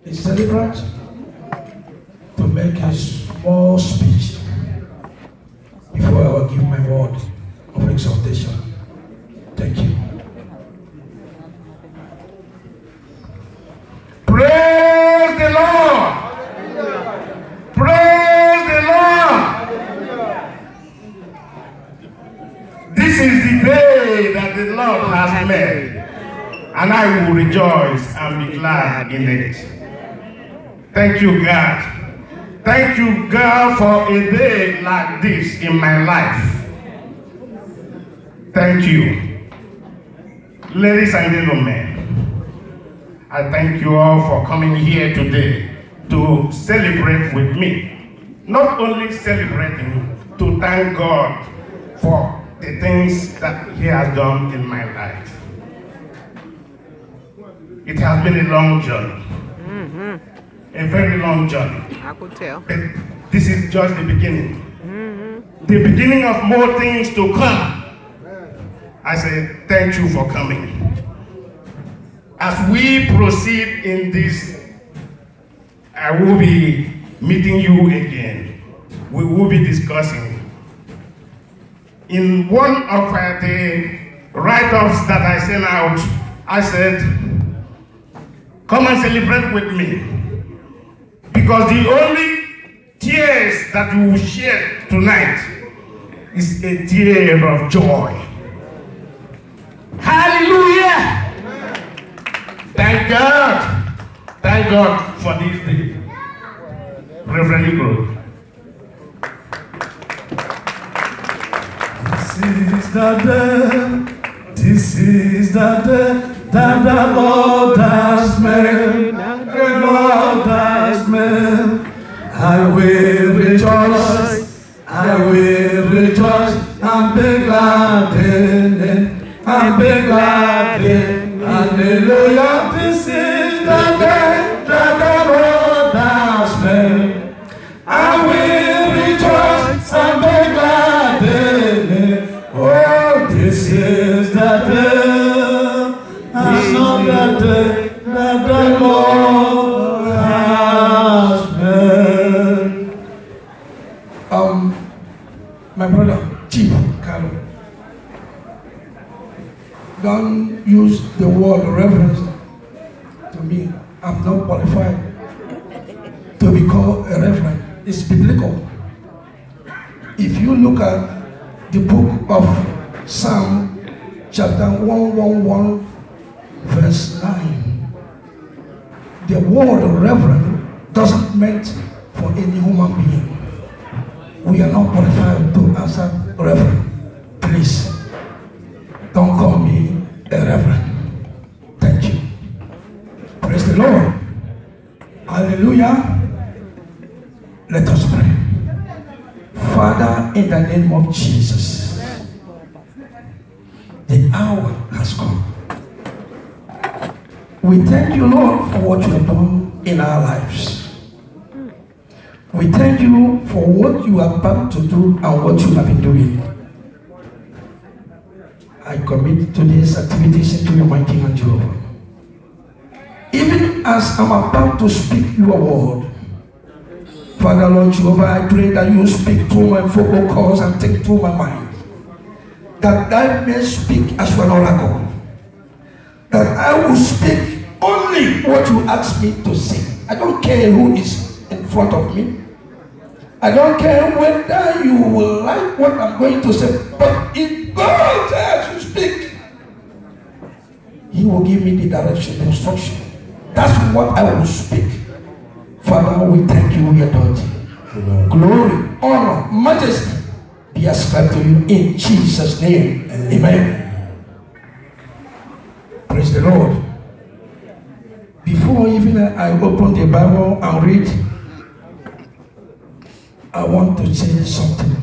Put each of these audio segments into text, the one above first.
a celebrant to make a small speech before I will give my word of exhortation. Thank you. Praise the Lord! Praise the Lord! This is the day that the Lord has made, and I will rejoice and be glad in it. Thank you, God. Thank you, God, for a day like this in my life. Thank you. Ladies and gentlemen, I thank you all for coming here today to celebrate with me. Not only celebrating, to thank God for the things that He has done in my life. It has been a long journey. A very long journey. I could tell. But this is just the beginning. The beginning of more things to come. I say thank you for coming. As we proceed in this, I will be meeting you again. We will be discussing. In one of the write-offs that I sent out, I said, come and celebrate with me. Because the only tears that we will share tonight is a tear of joy. Hallelujah! Thank God. Thank God for this day. Reverend Igor. This is the day that the Lord has made. The Lord has made. I will rejoice. I will rejoice and be glad in it. And be glad in it. Hallelujah. This is the day that the Lord has made. I will rejoice and be glad in it. Oh, this is the day, another day that the Lord has made. My brother, Chief Carlo, don't use the word reverence to me. I'm not qualified to be called a reverend. It's biblical. If you look at the book of Psalm chapter 111 verse 9, the word reverend doesn't mean for any human being. We are not qualified to answer reverend. Please don't call me a reverend. Thank you. Praise the Lord. Hallelujah. Let us pray. Father, in the name of Jesus, the hour has come. We thank you, Lord, for what you have done in our lives. We thank you for what you are about to do and what you have been doing. I commit today's activities into your mighty hand, Jehovah. Even as I'm about to speak your word, Father, Lord Jehovah, I pray that you speak through my vocal cords and take through my mind. That I may speak as an oracle. That I will speak only what you ask me to say. I don't care who is in front of me. I don't care whether you will like what I'm going to say. But if God says you speak, He will give me the direction, the instruction. That's what I will speak. Father, we thank you, we adore you. Glory, honor, majesty be ascribed to you in Jesus' name. Amen. Praise the Lord. Before even I open the Bible and read, I want to say something.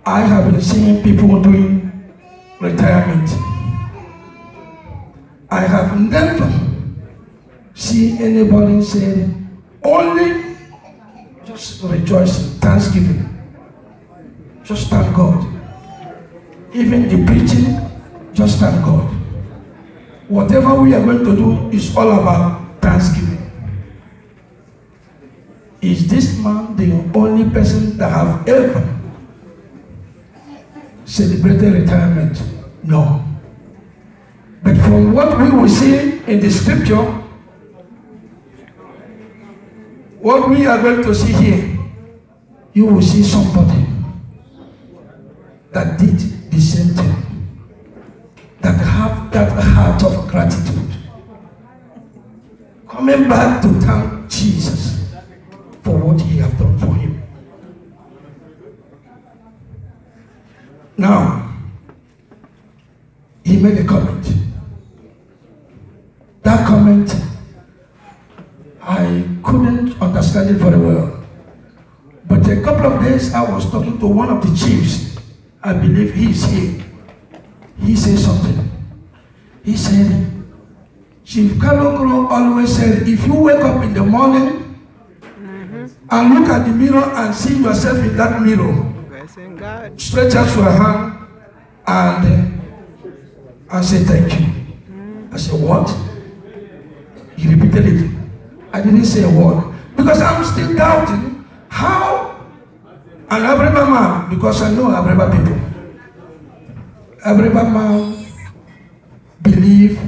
I have been seeing people doing retirement. I have never seen anybody say only just rejoicing, thanksgiving. Just thank God. Even the preaching, just thank God. Whatever we are going to do is all about thanksgiving. Is this man the only person that have ever celebrated retirement? No. But from what we will see in the scripture, what we are going to see here, you will see somebody that did the same thing, that have that heart of gratitude, coming back to thank Jesus for what he has done for him. Now, he made a comment. That comment, I couldn't understand it very well. But a couple of days, I was talking to one of the chiefs. I believe he is here. He said something. He said, Chief Kalokro always said, if you wake up in the morning and look at the mirror and see yourself in that mirror, stretch out your hand and say thank you. I said, what? He repeated it. I didn't say a word because I'm still doubting how an Abreba man, because I know Abreba people. Abreba man believe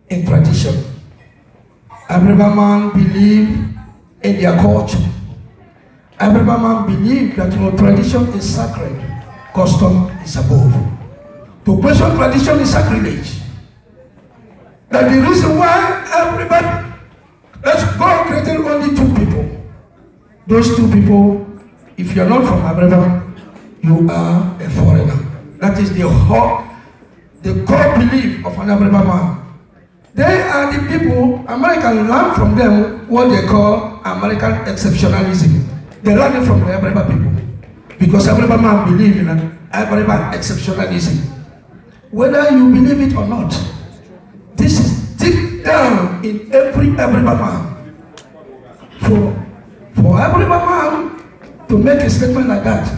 in tradition. Abreba man believe in their culture. Abreba man believe that tradition is sacred, custom is above. To question tradition is sacrilege. That the reason why everybody, that's God created only two people. Those two people, if you're not from Abraham, you are a foreigner. That is the core belief of an Abraham man. They are the people, Americans learn from them what they call American exceptionalism. They learn it from the Abraham people. Because Abraham man believe in an Abraham exceptionalism. Whether you believe it or not, this is deep down in every Abraham man. For Abraham man to make a statement like that,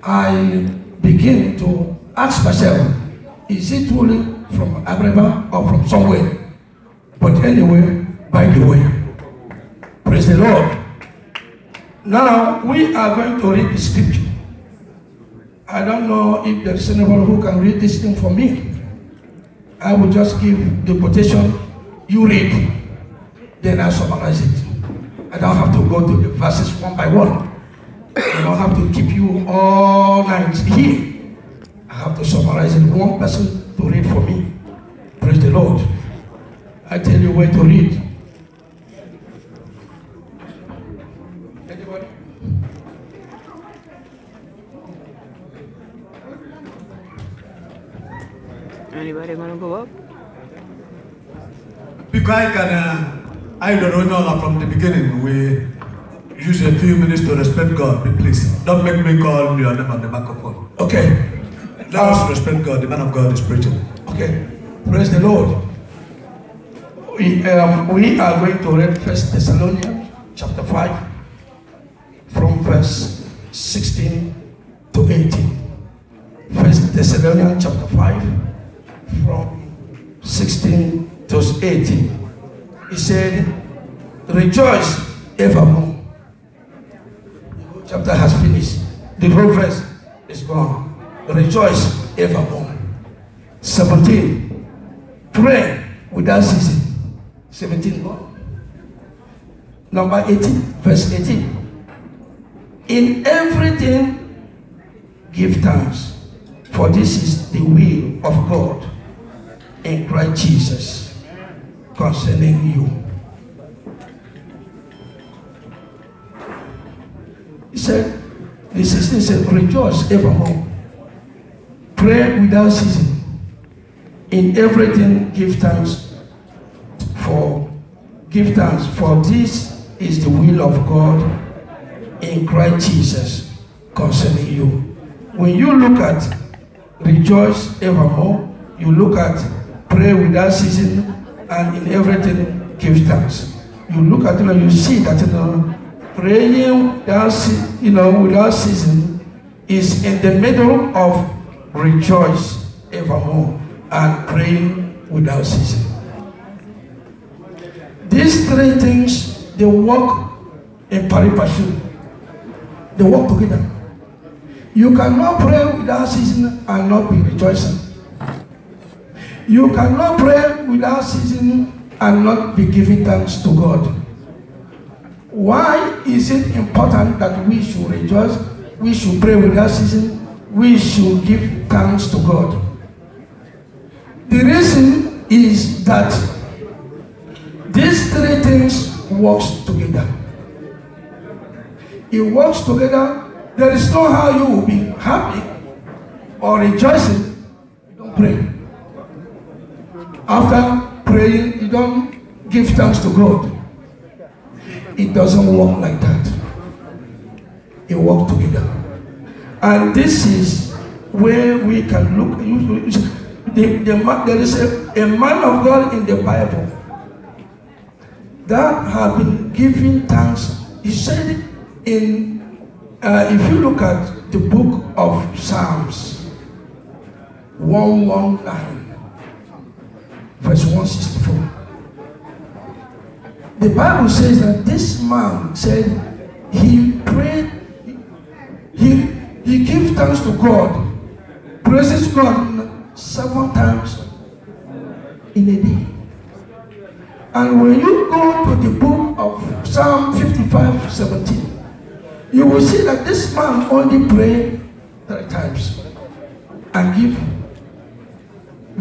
I begin to ask myself, is it truly from Abraham or from somewhere? But anyway, by the way, praise the Lord. Now we are going to read the scripture. I don't know if there is anyone who can read this thing for me. I will just give the quotation, you read, then I summarize it. I don't have to go to the verses one by one. I don't have to keep you all night here. I have to summarize it. One person to read for me. Praise the Lord. I tell you where to read. Anybody? Anybody gonna go up? Because I don't know from the beginning. We use a few minutes to respect God. But please, don't make me call your name on the microphone. Okay. Let us respect God. The man of God is preaching. Okay. Praise the Lord. We are going to read 1 Thessalonians chapter 5 from verse 16 to 18. 1 Thessalonians chapter 5 from 16 to 18. He said, rejoice evermore. The whole chapter has finished. The whole verse is gone. Rejoice evermore. 17. Pray without ceasing. 17. Number 18. Verse 18. In everything give thanks, for this is the will of God in Christ Jesus concerning you. He said, the 16 said, rejoice evermore. Pray without ceasing. In everything give thanks, for this is the will of God in Christ Jesus concerning you. When you look at rejoice evermore, you look at pray without ceasing, and in everything give thanks. You look at it and you see that praying without ceasing is in the middle of rejoice evermore and praying without ceasing. These three things, they work in pari passu. They work together. You cannot pray without ceasing and not be rejoicing. You cannot pray without ceasing and not be giving thanks to God. Why is it important that we should rejoice? We should pray without ceasing. We should give thanks to God. The reason is that these three things work together. It works together. There is no how you will be happy or rejoicing. You don't pray. After praying, you don't give thanks to God. It doesn't work like that. It works together. And this is where we can look. There is a man of God in the Bible that have been giving thanks. He said it in, if you look at the book of Psalms 119, verse 164. The Bible says that this man said he prayed, he gave thanks to God, praises God 7 times in a day. And when you go to the book of Psalm 55:17, you will see that this man only prayed 3 times and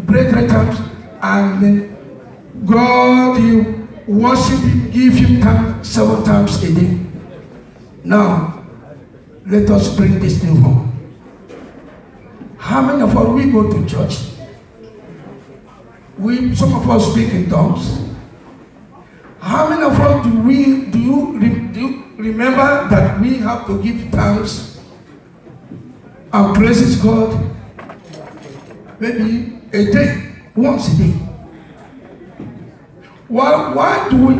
pray 3 times, and then God, you worship him, give him thanks 7 times a day. Now, let us bring this thing home. How many of us, we go to church? Some of us speak in tongues. How many of us do you remember that we have to give thanks and praises God maybe a day, once a day? Why do we,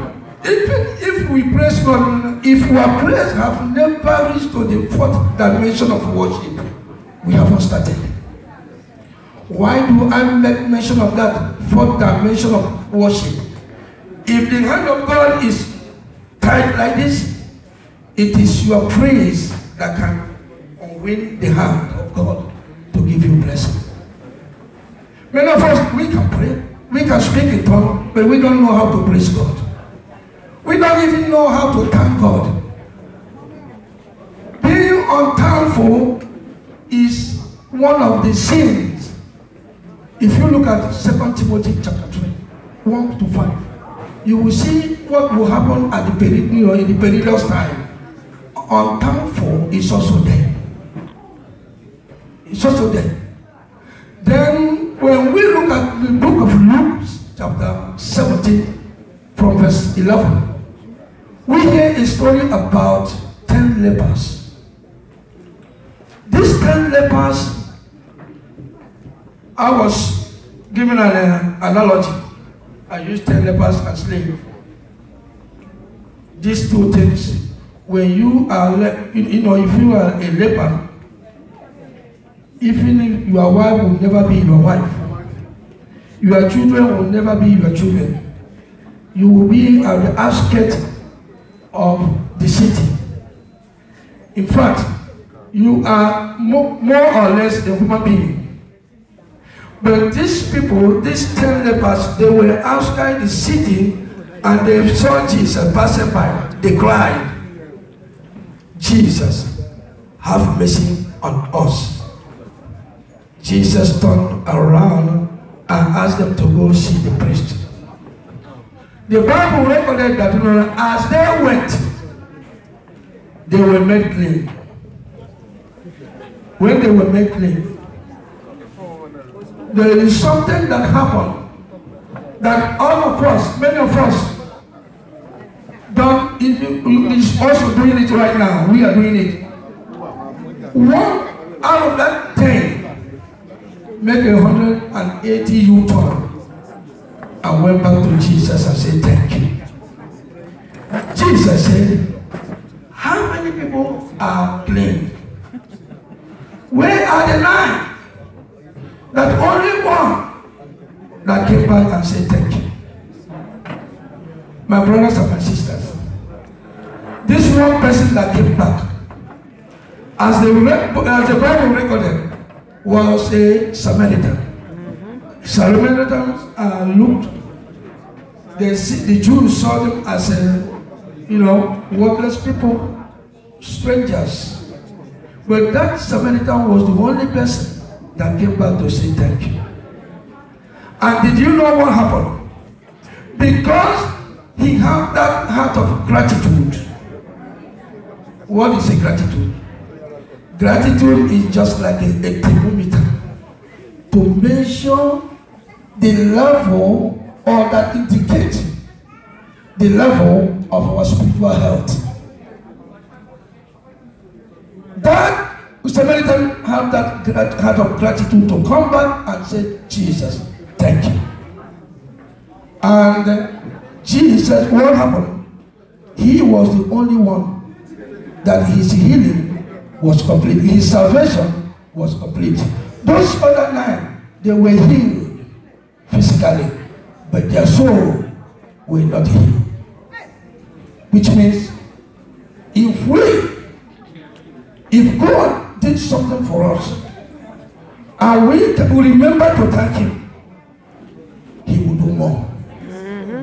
even if we praise God, if our prayers have never reached to the 4th dimension of worship, we haven't started. Why do I make mention of that 4th dimension of worship? If the hand of God is tied like this, it is your praise that can win the hand of God to give you blessing. Many of us, we can pray, we can speak in tongues, but we don't know how to praise God. We don't even know how to thank God. Being unthankful is one of the sins. If you look at 2 Timothy chapter 3, 1 to 5, you will see what will happen at the in the perilous time. Unthankful is also there. It's also there. Then when we look at the book of Luke, chapter 17, from verse 11, we hear a story about 10 lepers. These 10 lepers, I was given an analogy. I used 10 lepers and slaves. These 2 things, when you are, if you are a leper, even if your wife will never be your wife, your children will never be your children, you will be at the outskirts of the city. In fact, you are more or less a human being. But these people, these 10 lepers, they were outside the city and they saw Jesus passing by. They cried, "Jesus, have mercy on us." Jesus turned around and asked them to go see the priest. The Bible recorded that as they went, they were made clean. When they were made clean, there is something that happened that all of us, many of us, don't even, is also doing it right now. We are doing it. One out of that 10 make 180 U-turn and went back to Jesus and said, "Thank you." Jesus said, "How many people are clean? Where are the 9? That only one that came back and said thank you. My brothers and my sisters, this one person that came back, as the Bible recorded, was a Samaritan. Samaritans looked, the Jews saw them as worthless people, strangers. But that Samaritan was the only person that came back to say thank you. And did you know what happened? Because he had that heart of gratitude. What is a gratitude? Gratitude is just like a thermometer to measure the level, or that indicates the level of our spiritual health. That Samaritan had that heart of gratitude to come back and say, Jesus, thank you. And Jesus, what happened? He was the only one that his healing was complete. His salvation was complete. Those other 9, they were healed physically, but their soul were not healed. Which means, if God did something for us, and we remember to thank Him, He will do more.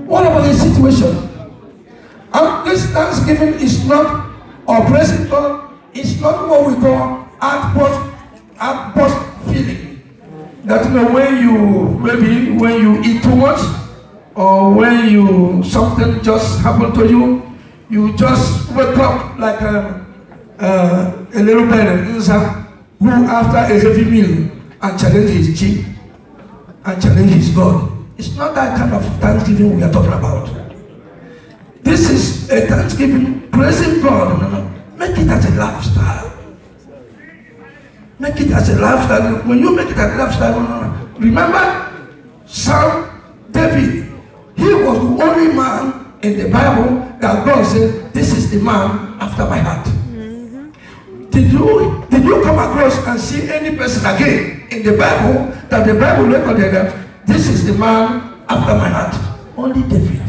What about the situation? And this thanksgiving is not, or praising God, it's not what we call outburst feeling. That when you eat too much, or when something just happened to you, you just wake up like a little bird who after a heavy meal and challenge his chief and challenge his God. It's not that kind of thanksgiving we are talking about. This is a thanksgiving, praising God. No. Make it as a lifestyle. Make it as a lifestyle. When you make it as a lifestyle, no. Remember, David, he was the only man in the Bible that God said, this is the man after my heart. Did you come across and see any person again in the Bible that the Bible recorded that this is the man after my heart? Only David.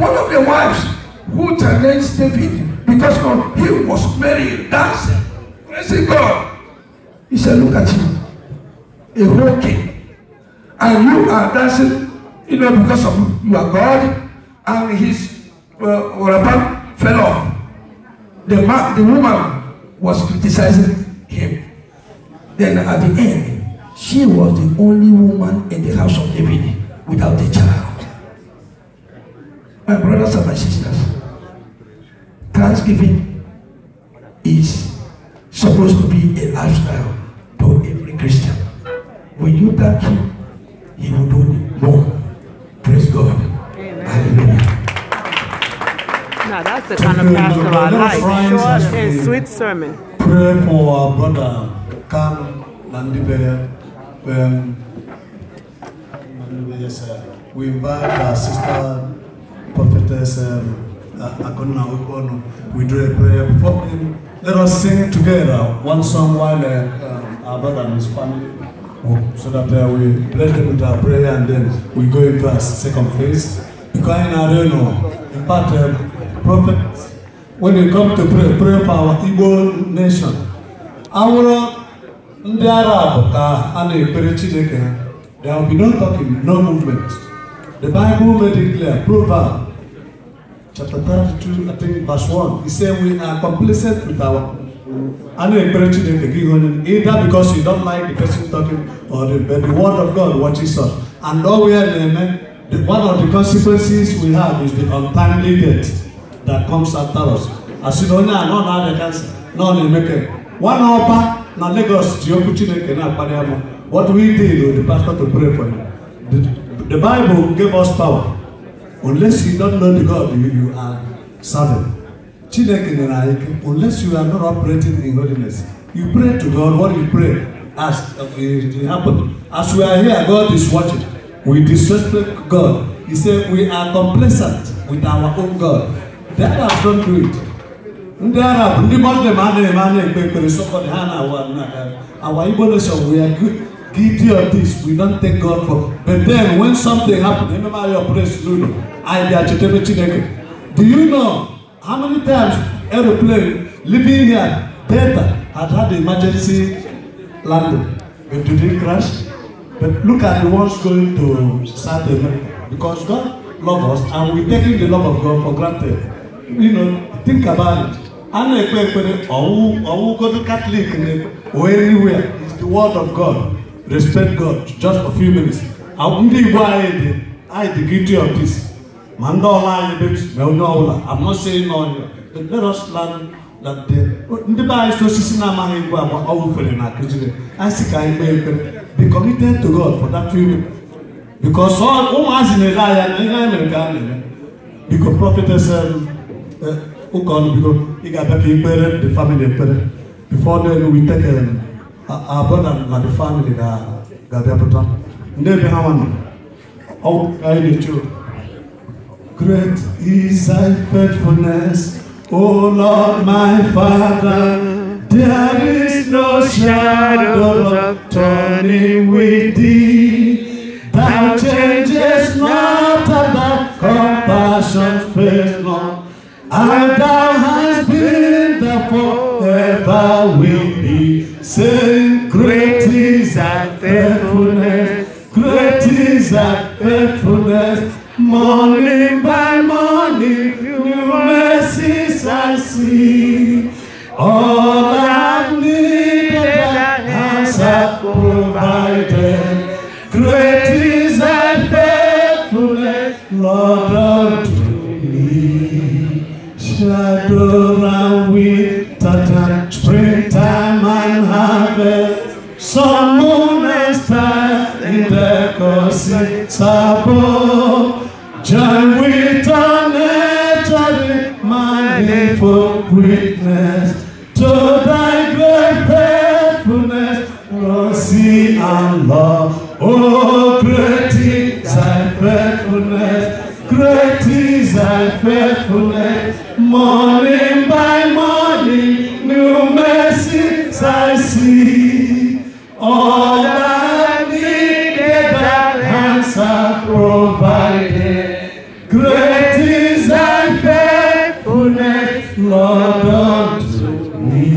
One of the wives who challenged David, because he was married, dancing, praising God. He said, look at you, a whole king, and you are dancing, because of you are God, and his wrapper fell off. The woman was criticizing him. Then at the end, she was the only woman in the house of David without a child. My brothers and my sisters, Thanksgiving is supposed to be a lifestyle to every Christian. When you thank Him, He will do more. Praise God. Amen. Hallelujah. Now that's the kind of pastor I like. Short and sweet sermon. Pray for our brother, Kam Nandibe. We invite our sister, prophetess Akona Ukono. We do a prayer before him. Let us sing together one song while our brother and his family, so that we bless them with our prayer, and then we go into our second phase. Because I don't know, in fact, prophets, when they come to pray for our Igbo nation, our Arab, there will be no talking, no movement. The Bible made it clear. Proverbs chapter 32, I think verse 1. He said we are complacent with our either because you don't like the person talking, or the word of God watches us. And one of the consequences we have is the untimely death that comes after us. As you know now, no cancer, no make one hour now Lagos, what we did with the pastor to pray for him. The Bible gave us power. Unless you don't know the God you are serving. Unless you are not operating in holiness. You pray to God, what you pray, as it happened. As we are here, God is watching. We disrespect God. He said we are complacent with our own God. The Arabs don't do it. The Arab, our Igbo nation, we are good. guilty of this. We don't take God for. But then when something happens, remember your praise, do you know how many times aeroplane living here, Delta, had had emergency landing, but did it crash? But look at the ones going to South America, because God loves us and we're taking the love of God for granted. You know, think about it. I go to Catholic or anywhere. It's the word of God. Respect God just for a few minutes. I'm the guilty of this. I'm not saying no, but let us learn that the Bible be committed to God for that few minutes. Because all has in a because prophetess because he got back the family before then we take our brother and the family that got there. Great is thy faithfulness, O Lord my Father. There is no shadow of turning with thee. Thou changest not, and thy compassion fails not. And thou hast been there forever with thee. Saying, great is thy faithfulness, great is thy faithfulness. Morning by morning, new mercies I see. All I've needed, thy hands have provided. Great is thy faithfulness, Lord, unto me. Shadow and winter, springtime and harvest, sun, moon, and stars in the cosmos above. Join with our nature, manifold greatness, to thy great faithfulness, mercy and love. Oh, great is thy faithfulness, great is thy faithfulness. Morning by morning, new mercies I see. All I needed, thy hands have provided. Great is thy faithfulness, Lord, unto me.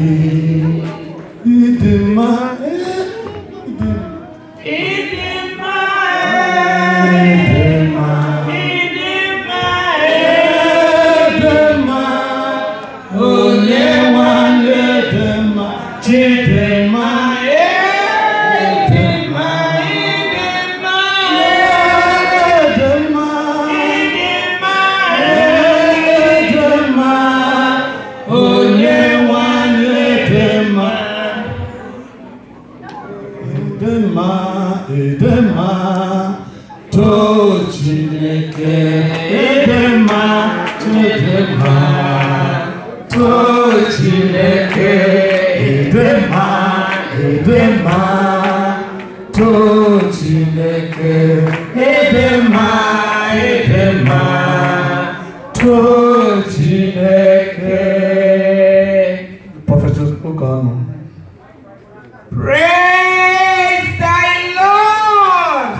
Praise thy Lord!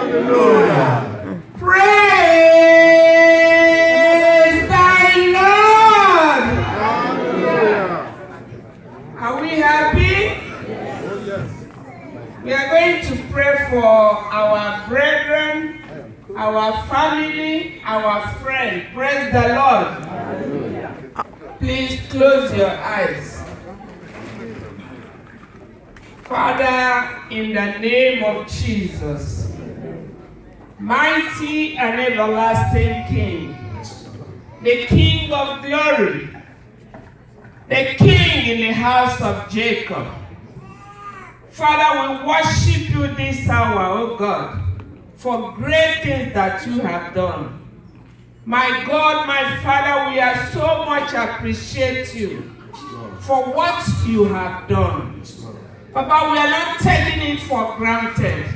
Hallelujah! Praise thy Lord! Hallelujah! Are we happy? Yes. We are going to pray for our brethren, our family, our friend. Praise the Lord! Hallelujah. Please close your eyes. Father, in the name of Jesus, mighty and everlasting King, the King of glory, the King in the house of Jacob. Father, we worship you this hour, oh God, for great things that you have done. My God, my Father, we are so much appreciate you for what you have done. Papa, we are not taking it for granted,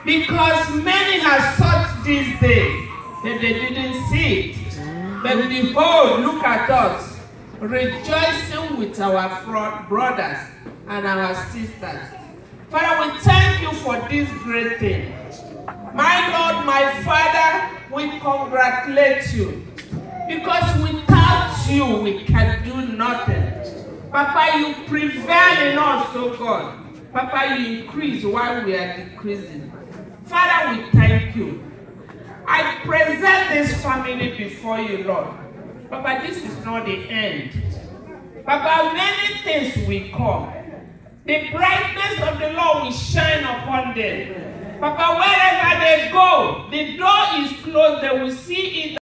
because many have sought this day, but they didn't see it. But behold, look at us, rejoicing with our brothers and our sisters. Father, we thank you for this great thing. My Lord, my Father, we congratulate you. Because without you, we can do nothing. Papa, you prevail in us, oh God. Papa, you increase while we are decreasing. Father, we thank you. I present this family before you, Lord. Papa, this is not the end. Papa, many things will come. The brightness of the Lord will shine upon them. Papa, wherever they go, the door is closed, they will see it.